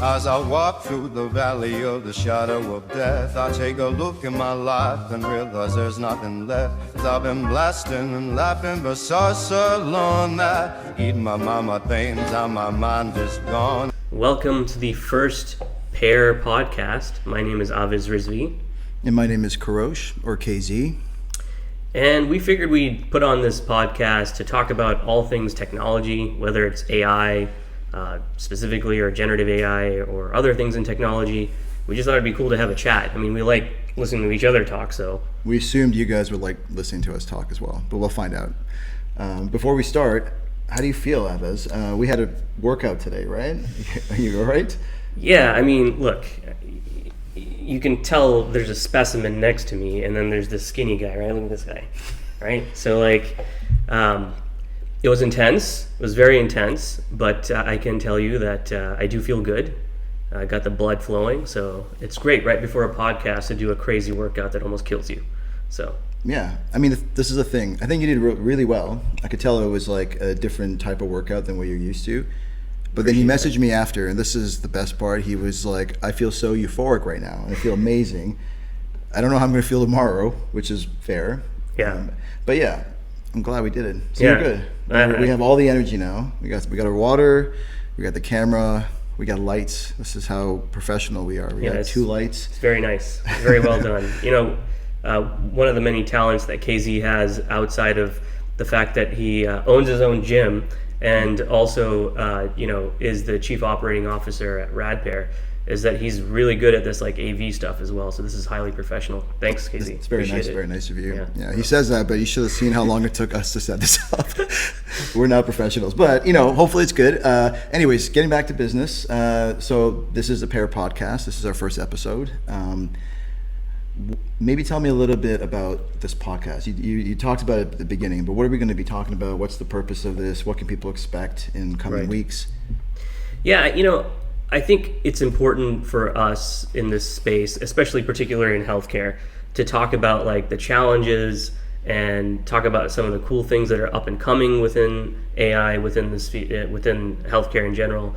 As I walk through the valley of the shadow of death, I take a look at my life and realize there's nothing left. 'Cause I've been blasting and laughing for so long that eating my mama things and my mind is gone. Welcome to the first Pair podcast. My name is Avez Rizvi. And my name is Koorosh, or KZ. And we figured we'd put on this podcast to talk about all things technology, whether it's AI specifically or generative AI or other things in technology. We just thought it'd be cool to have a chat. I mean, we like listening to each other talk, so. We assumed you guys would like listening to us talk as well, but we'll find out. Before we start, how do you feel, Avez? We had a workout today, right? Are you all right? Yeah, I mean, look, you can tell there's a specimen next to me, and then there's this skinny guy, right? Look at this guy, right? So, like, it was intense. It was very intense, but I can tell you that I do feel good. I got the blood flowing, so it's great right before a podcast to do a crazy workout that almost kills you. So yeah, I mean, this is the thing. I think you did really well. I could tell it was like a different type of workout than what you're used to. But then he messaged me after, and this is the best part. He was like, I feel so euphoric right now, and I feel amazing. I don't know how I'm going to feel tomorrow, which is fair. Yeah. But yeah, I'm glad we did it. So yeah. You're good. We have all the energy now. We got our water, we got the camera, we got lights. This is how professional we are. We got 2 lights. It's very nice. Very well done. You know, one of the many talents that KZ has outside of the fact that he owns his own gym and also, is the chief operating officer at RADPAIR, is that he's really good at this like AV stuff as well. So this is highly professional. Thanks, KZ. It's very nice, very nice of you. Yeah, he says that, but you should have seen how long it took us to set this up. We're not professionals, but hopefully it's good. Anyways, getting back to business. So this is the Pair podcast. This is our first episode. Maybe tell me a little bit about this podcast. You talked about it at the beginning, but what are we going to be talking about? What's the purpose of this? What can people expect in coming weeks? Yeah, I think it's important for us in this space, especially particularly in healthcare, to talk about like the challenges and talk about some of the cool things that are up and coming within AI, within healthcare in general,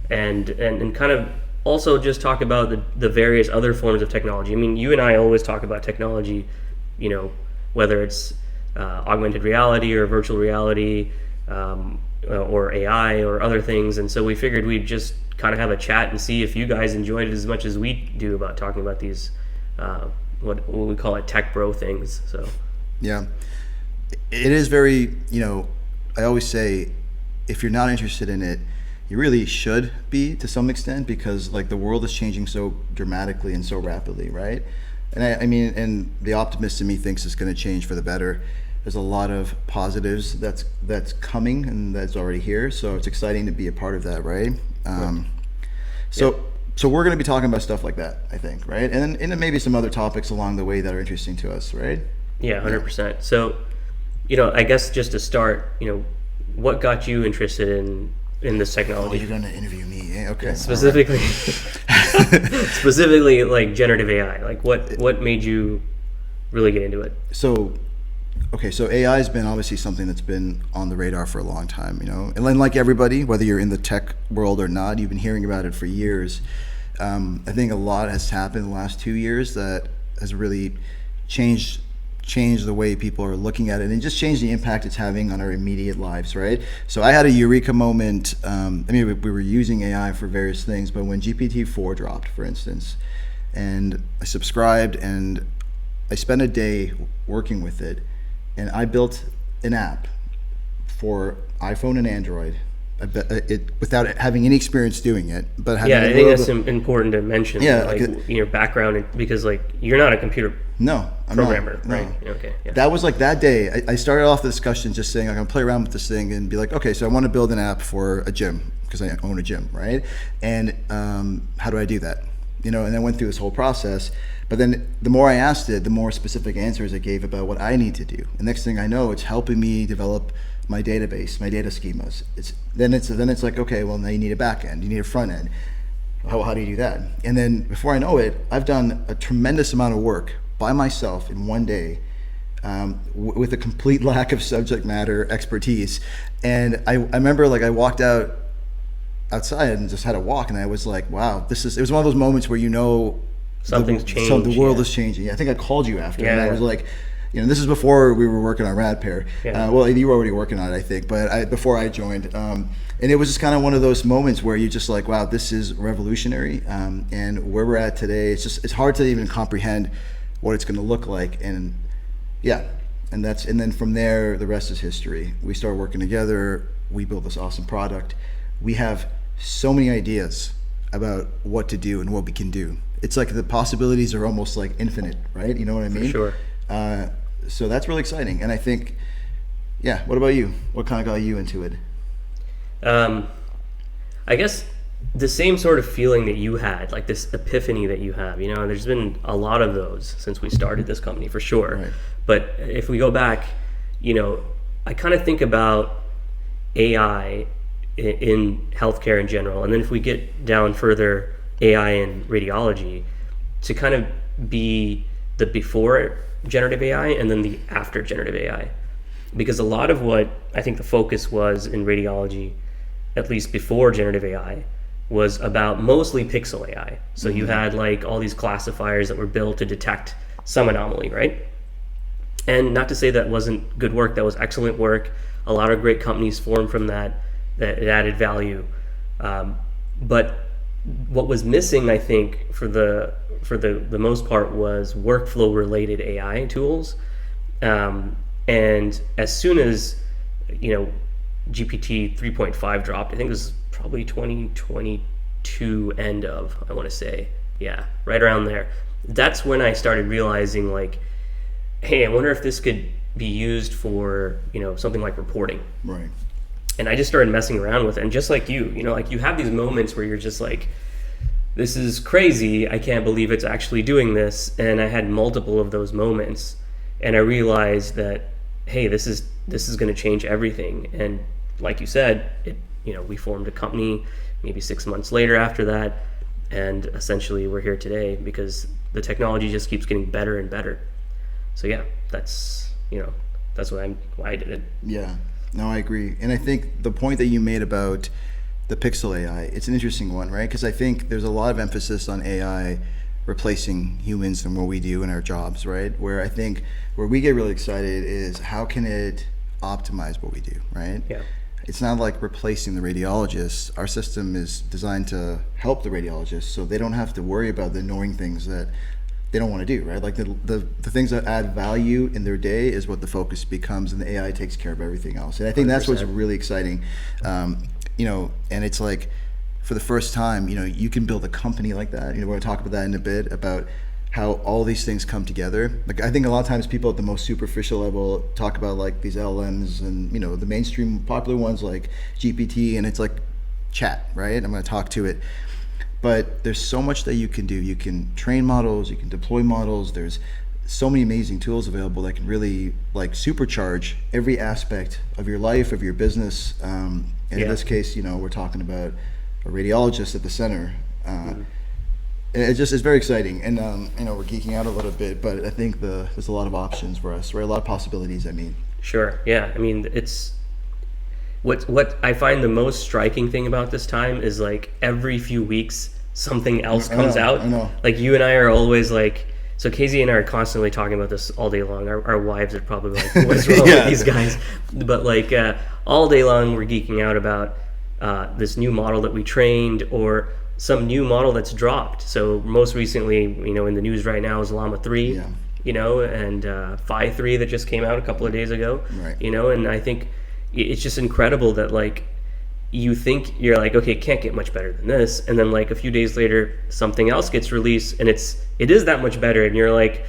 and kind of also just talk about the various other forms of technology. I mean, you and I always talk about technology, whether it's augmented reality or virtual reality or AI or other things. And so we figured we'd just kind of have a chat and see if you guys enjoyed it as much as we do about talking about these, what we call it, tech bro things. So yeah, it is very, I always say, if you're not interested in it, you really should be to some extent, because like the world is changing so dramatically and so rapidly, right? And I mean, and the optimist in me thinks it's going to change for the better. There's a lot of positives that's coming and that's already here, so it's exciting to be a part of that, right? So we're going to be talking about stuff like that, I think, right? And then maybe some other topics along the way that are interesting to us, right? Yeah, 100%. So, I guess just to start, what got you interested in this technology? Oh, you're going to interview me, eh? Okay. Yeah, specifically, specifically like generative AI. Like what made you really get into it? So AI has been obviously something that's been on the radar for a long time, and like everybody, whether you're in the tech world or not, you've been hearing about it for years. I think a lot has happened in the last 2 years that has really changed the way people are looking at it, and just change the impact it's having on our immediate lives, right? So I had a eureka moment. We were using AI for various things, but when GPT-4 dropped, for instance, and I subscribed and I spent a day working with it, and I built an app for iPhone and Android. Without having any experience doing it, but having I think that's important to mention. Your background, because like you're not a computer programmer, right? Okay. Yeah. That was like that day. I started off the discussion just saying I'm gonna play around with this thing and be like, okay, so I want to build an app for a gym because I own a gym, right? And how do I do that? And I went through this whole process. But then the more I asked it, the more specific answers it gave about what I need to do. And next thing I know, it's helping me develop my database, my data schemas. Then it's like, okay, well now you need a back end, you need a front end. How do you do that? And then before I know it, I've done a tremendous amount of work by myself in one day, with a complete lack of subject matter expertise. And I remember like I walked out outside and just had a walk, and I was like, wow, it was one of those moments where something's changed. So the world is changing. I think I called you after, and I was like, this is before we were working on RADPAIR. Well, you were already working on it, I think, but before I joined. And it was just kind of one of those moments where you're just like, wow, this is revolutionary. And where we're at today, it's hard to even comprehend what it's going to look like. And and then from there, the rest is history. We start working together. We build this awesome product. We have so many ideas about what to do and what we can do. It's like the possibilities are almost like infinite, right? You know what I mean? For sure. So that's really exciting. And I think, what about you? What kind of got you into it? I guess the same sort of feeling that you had, like this epiphany that you have, there's been a lot of those since we started this company, for sure. Right. But if we go back, I kind of think about AI in healthcare in general, and then if we get down further, AI in radiology, to kind of be the before generative AI and then the after generative AI. Because a lot of what I think the focus was in radiology, at least before generative AI, was about mostly pixel AI. So you had like all these classifiers that were built to detect some anomaly, right? And not to say that wasn't good work, that was excellent work. A lot of great companies formed from that it added value. But what was missing, I think, for the most part, was workflow related AI tools. And as soon as GPT 3.5 dropped, I think it was probably 2022 end of, I want to say, right around there. That's when I started realizing, like, hey, I wonder if this could be used for something like reporting. Right. And I just started messing around with it. And just like you like you have these moments where you're just like, this is crazy, I can't believe it's actually doing this. And I had multiple of those moments, and I realized that, hey, this is going to change everything. And like you said, we formed a company maybe 6 months later after that, and essentially we're here today because the technology just keeps getting better and better. So that's why I did it. Yeah, no, I agree. And I think the point that you made about the pixel AI, it's an interesting one, right? Because I think there's a lot of emphasis on AI replacing humans and what we do in our jobs, right? Where I think where we get really excited is how can it optimize what we do, right? Yeah. It's not like replacing the radiologist. Our system is designed to help the radiologist so they don't have to worry about the annoying things that they don't want to do, right? Like the things that add value in their day is what the focus becomes, and the AI takes care of everything else. And I think 100%. That's what's really exciting. And it's like, for the first time, you can build a company like that. We're going to talk about that in a bit, about how all these things come together. Like, I think a lot of times people at the most superficial level talk about like these LLMs and the mainstream popular ones like GPT, and it's like chat, right? I'm going to talk to it. But there's so much that you can do. You can train models, you can deploy models. There's so many amazing tools available that can really like supercharge every aspect of your life, of your business. And in this case, we're talking about a radiologist at the center. It's very exciting, and we're geeking out a little bit, but I think there's a lot of options for us, right? A lot of possibilities. Sure. Yeah. It's what I find the most striking thing about this time is like every few weeks something else comes out. I know. Like you and I are always like, so Casey and I are constantly talking about this all day long. Our wives are probably like, what's wrong with these guys? But like all day long we're geeking out about this new model that we trained, or some new model that's dropped. So most recently, in the news right now is Llama 3, and Phi 3 that just came out a couple of days ago, right. And I think it's just incredible that like you think you're like, okay, it can't get much better than this, and then like a few days later something else gets released and it is that much better, and you're like,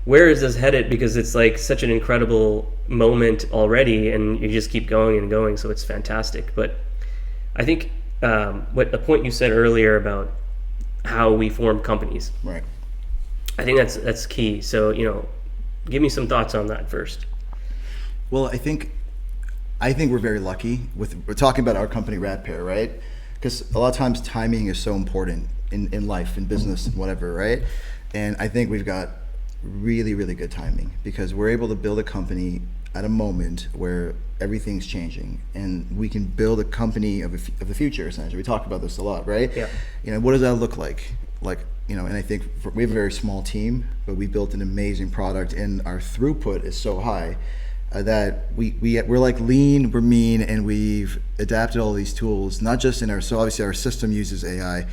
where is this headed? Because it's like such an incredible moment already, and you just keep going and going, so it's fantastic. But I think what the point you said earlier about how we form companies, right? I think that's key. So give me some thoughts on that first. Well, I think we're very lucky we're talking about our company RADPAIR, right? Because a lot of times timing is so important in life, in business, and whatever, right? And I think we've got really, really good timing because we're able to build a company at a moment where everything's changing, and we can build a company of the future. Essentially, we talk about this a lot, right? Yeah. What does that look like? And I think we have a very small team, but we built an amazing product, and our throughput is so high that we're like lean, we're mean, and we've adapted all these tools, not just in so obviously our system uses AI,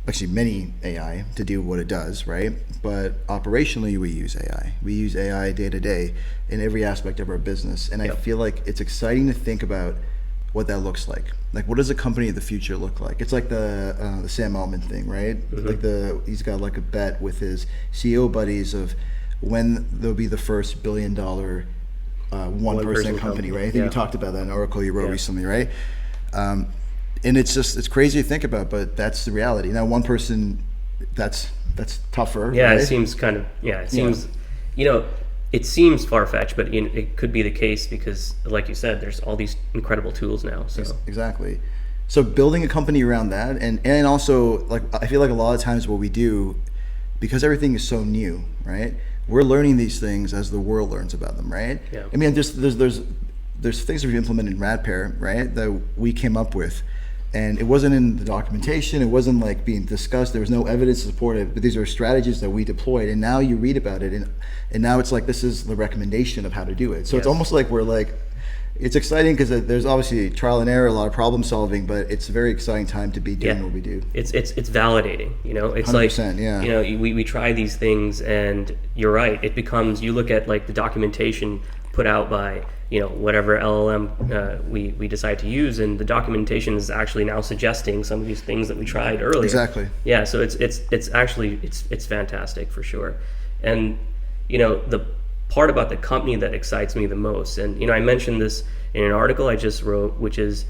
actually many AI to do what it does, right? But operationally, we use AI. We use AI day to day in every aspect of our business, and I feel like it's exciting to think about what that looks like. Like, what does a company of the future look like? It's like the Sam Altman thing, right? Like he's got like a bet with his CEO buddies of when there'll be the first $1 billion one-person company, right? I think you talked about that in an article you wrote recently, right? And it's crazy to think about, but that's the reality. Now, one person, that's tougher. Yeah, right? It seems kind of, it seems, it seems far-fetched, but it could be the case because, like you said, there's all these incredible tools now. So exactly. So building a company around that, and also, like, I feel like a lot of times what we do, because everything is so new, right? We're learning these things as the world learns about them, right? Yeah. I mean, there's things that we implemented in RADPAIR, right, that we came up with, and it wasn't in the documentation. It wasn't like being discussed. There was no evidence to support it. But these are strategies that we deployed, and now you read about it, and now it's like this is the recommendation of how to do it. So it's almost like we're like, it's exciting because there's obviously trial and error, a lot of problem solving, but it's a very exciting time to be doing what we do. It's validating, It's 100%, like, we try these things, and you're right. It becomes, you look at like the documentation put out by whatever LLM we decide to use, and the documentation is actually now suggesting some of these things that we tried earlier. Exactly. Yeah. So it's actually it's fantastic for sure, and the part about the company that excites me the most, and I mentioned this in an article I just wrote, which is,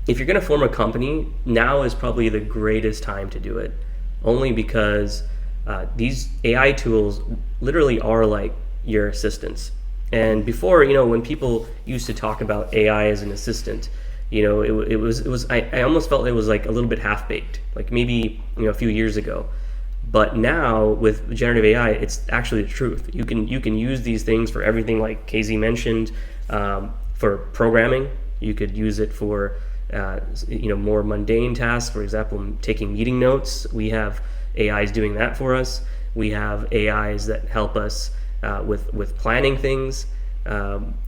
if you're going to form a company, now is probably the greatest time to do it, only because these AI tools literally are like your assistants. And before, when people used to talk about AI as an assistant, it was I almost felt it was like a little bit half-baked, like maybe a few years ago. But now with generative AI, it's actually the truth. You can use these things for everything, like KZ mentioned, for programming. You could use it for more mundane tasks. For example, taking meeting notes. We have AIs doing that for us. We have AIs that help us with planning things.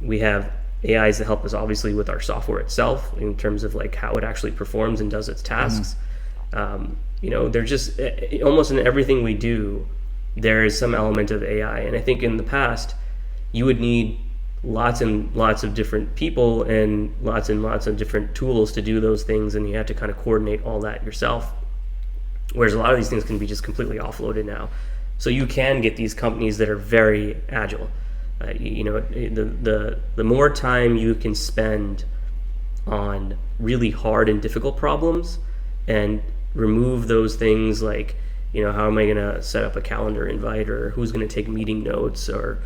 We have AIs that help us obviously with our software itself in terms of like how it actually performs and does its tasks. They're just almost in everything we do, there is some element of AI. And I think in the past, you would need lots and lots of different people and lots of different tools to do those things, and you have to kind of coordinate all that yourself. Whereas a lot of these things can be just completely offloaded now. So you can get these companies that are very agile. The more time you can spend on really hard and difficult problems and remove those things like, how am I going to set up a calendar invite, or who's going to take meeting notes, or,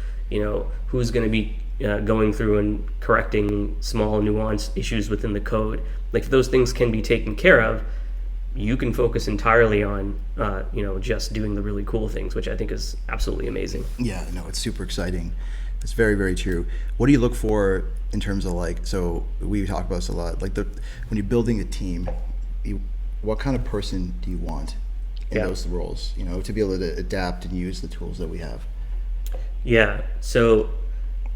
who's going to be going through and correcting small nuanced issues within the code. Like, if those things can be taken care of, you can focus entirely on, just doing the really cool things, which I think is absolutely amazing. Yeah, no, it's super exciting. It's very, very true. What do you look for in terms of so we talk about this a lot, like when you're building a team, what kind of person do you want in those roles, to be able to adapt and use the tools that we have? Yeah. So,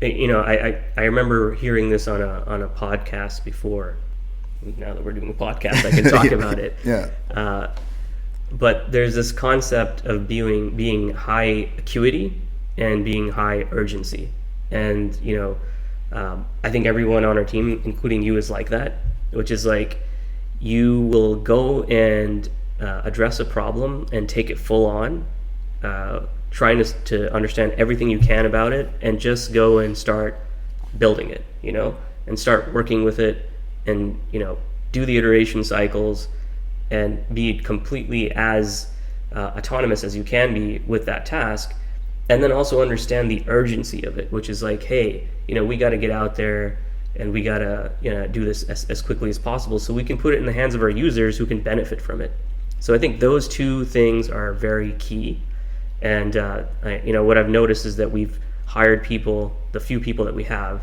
I remember hearing this on a podcast before. Now that we're doing a podcast, I can talk about it. Yeah. But there's this concept of being high acuity and being high urgency. And, I think everyone on our team, including you, is like that, which is like, you will go and address a problem and take it full on, trying to understand everything you can about it, and just go and start building it, and start working with it, and do the iteration cycles and be completely as autonomous as you can be with that task. And then also understand the urgency of it, which is like, hey, we got to get out there and we got to do this as quickly as possible so we can put it in the hands of our users who can benefit from it. So I think those two things are very key. And what I've noticed is that we've hired people, the few people that we have,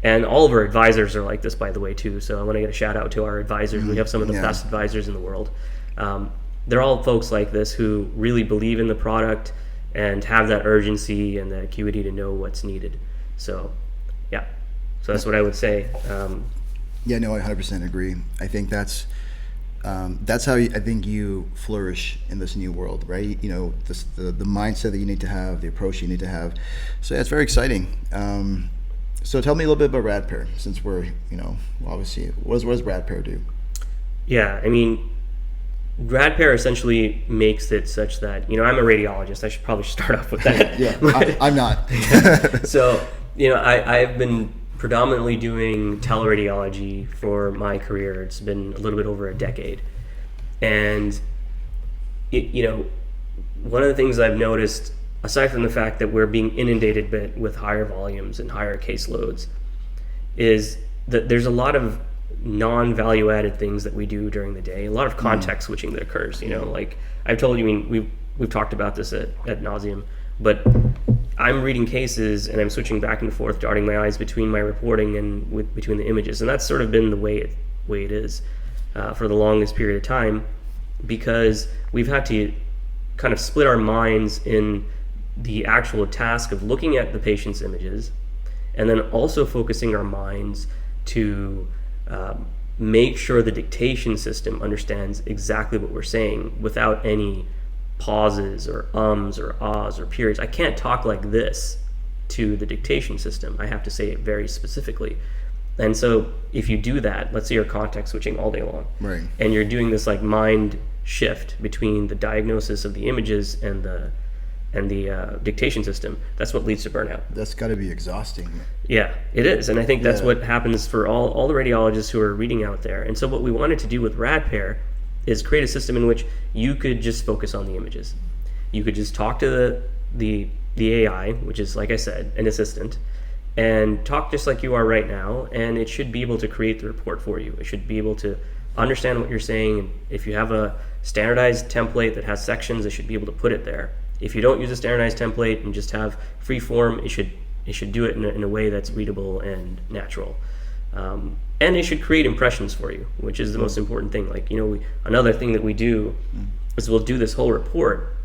And all of our advisors are like this, by the way, too. So I want to get a shout out to our advisors. We have some of the best advisors in the world. They're all folks like this who really believe in the product and have that urgency and the acuity to know what's needed. So, yeah. So that's what I would say. Yeah, no, I 100% agree. I think that's how I think you flourish in this new world, right? You know, the mindset that you need to have, the approach you need to have. So yeah, it's very exciting. So tell me a little bit about RADPAIR, since we're, you know, obviously, what does RADPAIR do? Yeah, I mean, RADPAIR essentially makes it such that, you know, I'm a radiologist. I should probably start off with that. Yeah, I'm not. So, you know, I've been predominantly doing teleradiology for my career. It's been a little bit over a decade. And, you know, one of the things I've noticed, aside from the fact that we're being inundated with higher volumes and higher caseloads, is that there's a lot of non-value added things that we do during the day, a lot of context switching that occurs. You know, like I've told you, I mean, we've talked about this at nauseum, but I'm reading cases and I'm switching back and forth, darting my eyes between my reporting and between the images, and that's sort of been the way it is for the longest period of time, because we've had to kind of split our minds in the actual task of looking at the patient's images, and then also focusing our minds to make sure the dictation system understands exactly what we're saying without any pauses or ums or ahs or periods. I can't talk like this to the dictation system. I have to say it very specifically. And so if you do that, let's say you're context switching all day long, right, and you're doing this like mind shift between the diagnosis of the images and the dictation system, that's what leads to burnout. That's got to be exhausting. Yeah, it is. And I think that's what happens for all the radiologists who are reading out there. And so what we wanted to do with RADPAIR is create a system in which you could just focus on the images. You could just talk to the AI, which is, like I said, an assistant, and talk just like you are right now, and it should be able to create the report for you. It should be able to understand what you're saying. If you have a standardized template that has sections, it should be able to put it there. If you don't use a standardized template and just have free form, it should do it in a way that's readable and natural. And it should create impressions for you, which is the most important thing. Like, you know, another thing that we do is we'll do this whole report,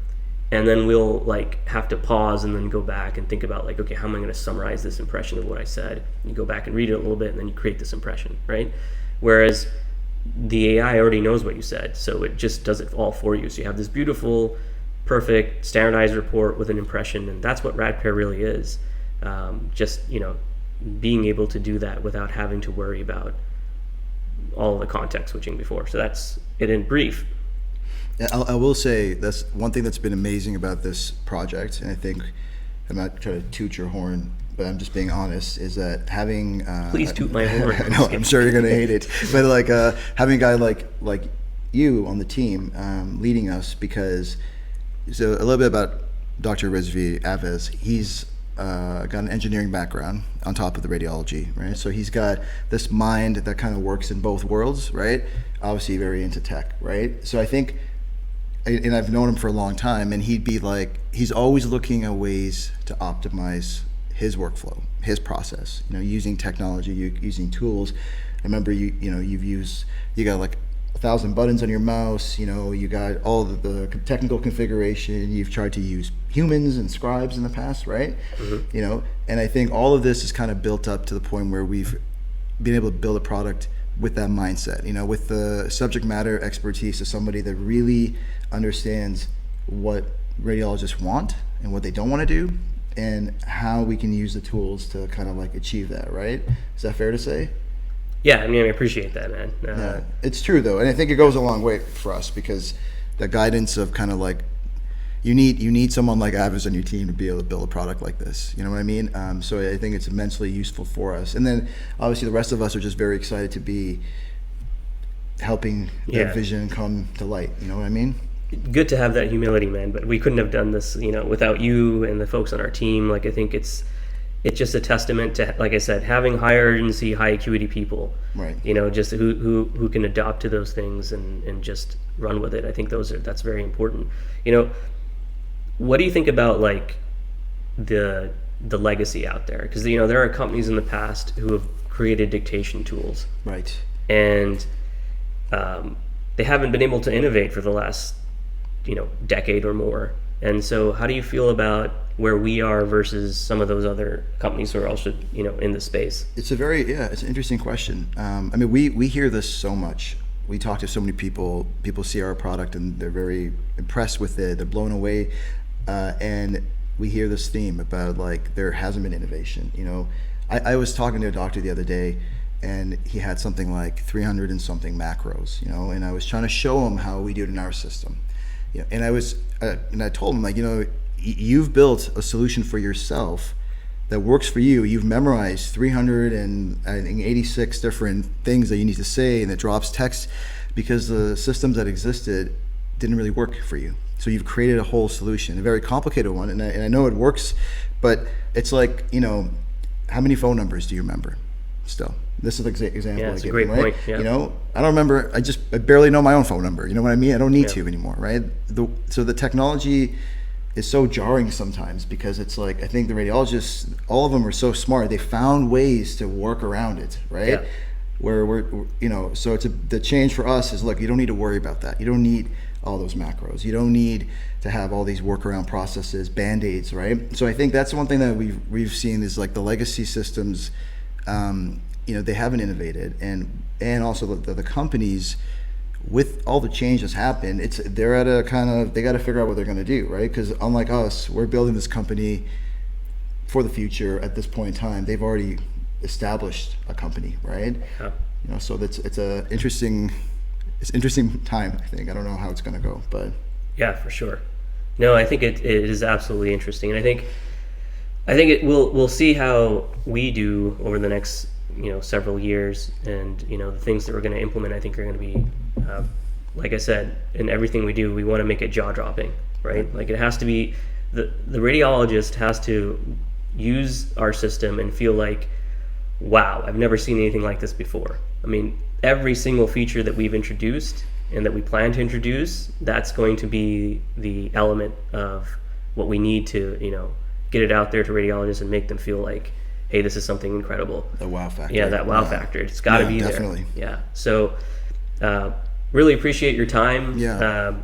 and then we'll like have to pause and then go back and think about like, okay, how am I going to summarize this impression of what I said? You go back and read it a little bit, and then you create this impression, right? Whereas the AI already knows what you said, so it just does it all for you. So you have this beautiful, perfect, standardized report with an impression, and that's what RADPAIR really is. Just, you know, being able to do that without having to worry about all the context switching before. So that's it in brief. I will say that's one thing that's been amazing about this project, and I think I'm not trying to toot your horn, but I'm just being honest, is that having please toot my horn. I know, I'm sure you're gonna hate it, but like having a guy like you on the team leading us, because so a little bit about Dr. Rizvi, Avez. He's got an engineering background on top of the radiology, right? So he's got this mind that kind of works in both worlds, right? Obviously very into tech, right? So I think, and I've known him for a long time, and he'd be like, he's always looking at ways to optimize his workflow, his process, you know, using technology, using tools. I remember you got like 1,000 buttons on your mouse, you know, you got all the technical configuration, you've tried to use humans and scribes in the past, right? Mm-hmm. You know, and I think all of this is kind of built up to the point where we've been able to build a product with that mindset, you know, with the subject matter expertise of somebody that really understands what radiologists want and what they don't want to do, and how we can use the tools to kind of like achieve that, right? Is that fair to say? Yeah, I mean, I appreciate that, man. Yeah, it's true though, and I think it goes a long way for us, because the guidance of kind of like, you need someone like Avis on your team to be able to build a product like this. You know what I mean? So I think it's immensely useful for us, and then obviously the rest of us are just very excited to be helping that vision come to light. You know what I mean? Good to have that humility, man. But we couldn't have done this, you know, without you and the folks on our team. Like, I think it's just a testament to, like I said, having high urgency, high acuity people, right? You know, just who can adopt to those things and just run with it. I think that's very important. You know, what do you think about like the the legacy out there, because there are companies in the past who have created dictation tools, Right. and they haven't been able to innovate for the last decade or more. And so how do you feel about where we are versus some of those other companies who are also in the space? It's it's an interesting question. I mean, we hear this so much. We talk to so many people. People see our product and they're very impressed with it. They're blown away, and we hear this theme about like there hasn't been innovation. I was talking to a doctor the other day, and he had something like 300 and something macros. And I was trying to show him how we do it in our system. And I told him, like, you've built a solution for yourself that works for you. You've memorized 386 different things that you need to say, and it drops text because the systems that existed didn't really work for you. So you've created a whole solution, a very complicated one, and I know it works, but it's like, how many phone numbers do you remember still? This is the example I it's give a great them, right? point. Yeah. I don't remember. I barely know my own phone number. You know what I mean? I don't need to anymore, right? So the technology is so jarring sometimes because it's like, I think the radiologists, all of them are so smart. They found ways to work around it, right? Yeah. Where we're, so the change for us is, look, you don't need to worry about that. You don't need all those macros. You don't need to have all these workaround processes, band-aids, right? So I think that's one thing that we've seen is like the legacy systems, they haven't innovated, and also the companies, with all the change that's happened, they're at a they got to figure out what they're going to do, right? Because unlike us, we're building this company for the future. At this point in time, they've already established a company, right? Yeah. So it's an interesting time. I think I don't know how it's going to go, but yeah, for sure. No, I think it is absolutely interesting, and I think we'll see how we do over the next several years, and the things that we're going to implement, I think, are going to be like I said, in everything we do, we want to make it jaw-dropping, right? Like, it has to be, the radiologist has to use our system and feel like, wow, I've never seen anything like this before. I mean, every single feature that we've introduced and that we plan to introduce, that's going to be the element of what we need to get it out there to radiologists and make them feel like, hey, this is something incredible. The wow factor. Yeah, that wow factor. It's got to be definitely there. Yeah. So really appreciate your time. Yeah.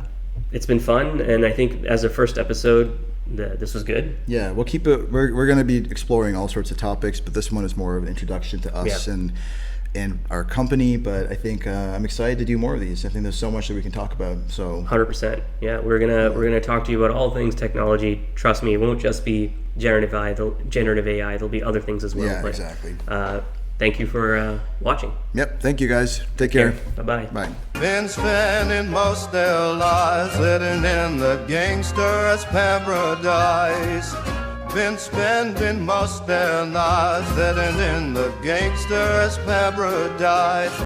It's been fun, and I think as a first episode, this was good. Yeah, we'll keep it. We're going to be exploring all sorts of topics, but this one is more of an introduction to us and our company. But I think I'm excited to do more of these. I think there's so much that we can talk about. So 100%. Yeah, we're gonna talk to you about all things technology. Trust me, it won't just be generative AI. There'll be other things as well. Yeah, exactly. Thank you for watching. Yep. Thank you, guys. Take care. Bye-bye. Bye. Been spending most their lives living in the gangster's paradise. Been spending most their lives living in the gangster's paradise.